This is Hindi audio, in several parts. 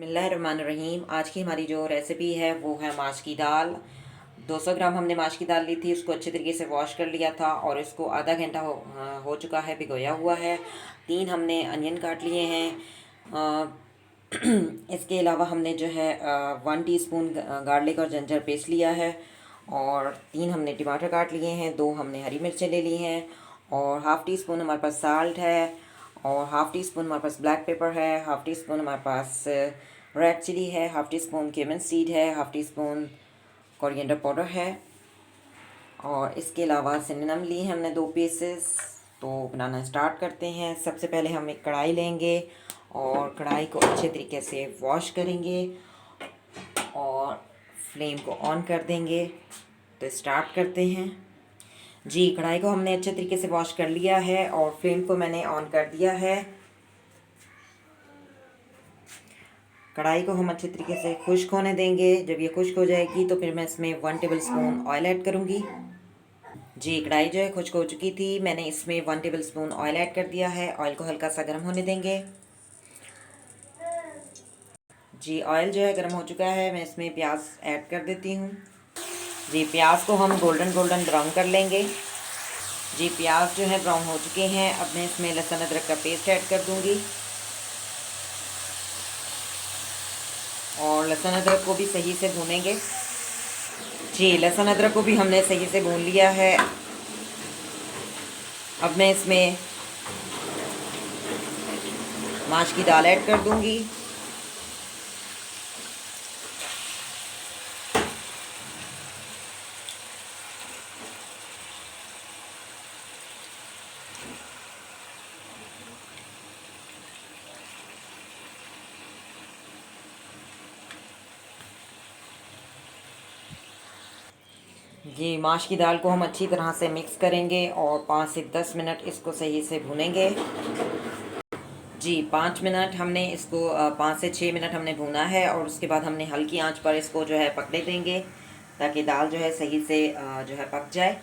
बिस्मिल्लाहिर्रहमानिर्रहीम। आज की हमारी जो रेसिपी है वो है माश की दाल। 200 ग्राम हमने माश की दाल ली थी, उसको अच्छे तरीके से वॉश कर लिया था और इसको आधा घंटा हो चुका है, भिगोया हुआ है। 3 हमने अनियन काट लिए हैं। इसके अलावा हमने जो है 1 टीस्पून गार्लिक और जिंजर पेस्ट लिया है और 3 हमने टमाटर काट लिए हैं, 2 हमने हरी मिर्चें ले ली हैं और हाफ़ टी स्पून हमारे पास साल्ट है और हाफ़ टी स्पून हमारे पास ब्लैक पेपर है, हाफ़ टी स्पून हमारे पास रेड चिली है, half teaspoon cumin seed है, half teaspoon coriander powder है और इसके अलावा सिनेमन ली है हमने 2 पीसेस। तो बनाना स्टार्ट करते हैं। सबसे पहले हम एक कढ़ाई लेंगे और कढ़ाई को अच्छे तरीके से वॉश करेंगे और फ्लेम को ऑन कर देंगे। तो स्टार्ट करते हैं। जी, कढ़ाई को हमने अच्छे तरीके से वॉश कर लिया है और फ्लेम को मैंने ऑन कर दिया है। कढ़ाई को हम अच्छे तरीके से खुश्क होने देंगे। जब ये खुश्क हो जाएगी तो फिर मैं इसमें 1 टेबल स्पून ऑयल ऐड करूँगी। जी, कढ़ाई जो है खुश्क हो चुकी थी, मैंने इसमें 1 टेबल स्पून ऑयल ऐड कर दिया है। ऑयल को हल्का सा गर्म होने देंगे। जी, ऑयल जो है गर्म हो चुका है, मैं इसमें प्याज ऐड कर देती हूँ। जी, प्याज को हम गोल्डन गोल्डन ब्राउन कर लेंगे। जी, प्याज जो है ब्राउन हो चुके हैं। अब मैं इसमें लहसुन अदरक का पेस्ट ऐड कर दूँगी और लहसुन अदरक को भी सही से भूनेंगे। जी, लहसुन अदरक को भी हमने सही से भून लिया है। अब मैं इसमें माश की दाल ऐड कर दूँगी। जी, माश की दाल को हम अच्छी तरह से मिक्स करेंगे और 5 से 10 मिनट इसको सही से भूनेंगे। जी, 5 मिनट हमने इसको 5 से 6 मिनट हमने भूना है और उसके बाद हमने हल्की आंच पर इसको जो है पकने देंगे ताकि दाल जो है सही से जो है पक जाए।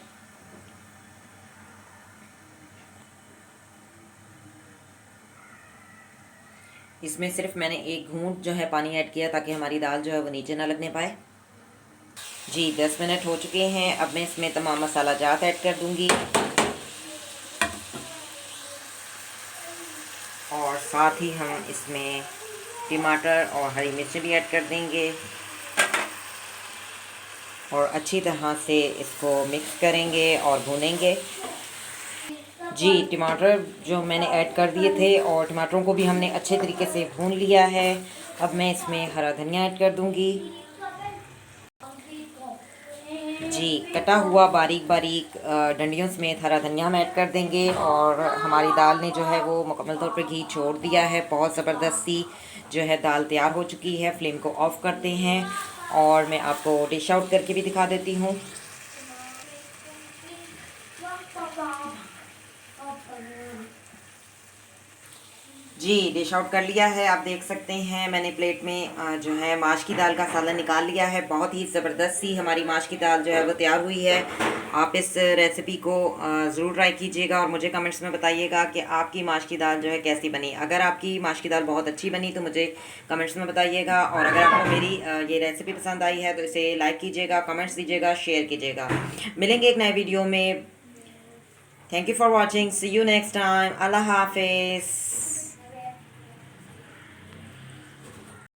इसमें सिर्फ मैंने 1 घूंट जो है पानी ऐड किया ताकि हमारी दाल जो है वो नीचे ना लगने पाए। जी, 10 मिनट हो चुके हैं। अब मैं इसमें तमाम मसाला जात ऐड कर दूंगी और साथ ही हम इसमें टमाटर और हरी मिर्च भी ऐड कर देंगे और अच्छी तरह से इसको मिक्स करेंगे और भूनेंगे। जी, टमाटर जो मैंने ऐड कर दिए थे और टमाटरों को भी हमने अच्छे तरीके से भून लिया है। अब मैं इसमें हरा धनिया ऐड कर दूंगी। जी, कटा हुआ बारीक बारीक डंडियों समेत हरा धनिया हम ऐड कर देंगे और हमारी दाल ने जो है वो मुकम्मल तौर पर घी छोड़ दिया है। बहुत ज़बरदस्त सी जो है दाल तैयार हो चुकी है। फ्लेम को ऑफ़ करते हैं और मैं आपको डिश आउट करके भी दिखा देती हूँ। जी, डिश आउट कर लिया है। आप देख सकते हैं मैंने प्लेट में जो है माश की दाल का सालन निकाल लिया है। बहुत ही ज़बरदस्त सी हमारी माश की दाल जो है वो तैयार हुई है। आप इस रेसिपी को ज़रूर ट्राई कीजिएगा और मुझे कमेंट्स में बताइएगा कि आपकी माश की दाल जो है कैसी बनी। अगर आपकी माश की दाल बहुत अच्छी बनी तो मुझे कमेंट्स में बताइएगा और अगर आपको मेरी ये रेसिपी पसंद आई है तो इसे लाइक कीजिएगा, कमेंट्स दीजिएगा, शेयर कीजिएगा। मिलेंगे एक नए वीडियो में। Thank you for watching. See you next time. अल्लाह हाफिज़।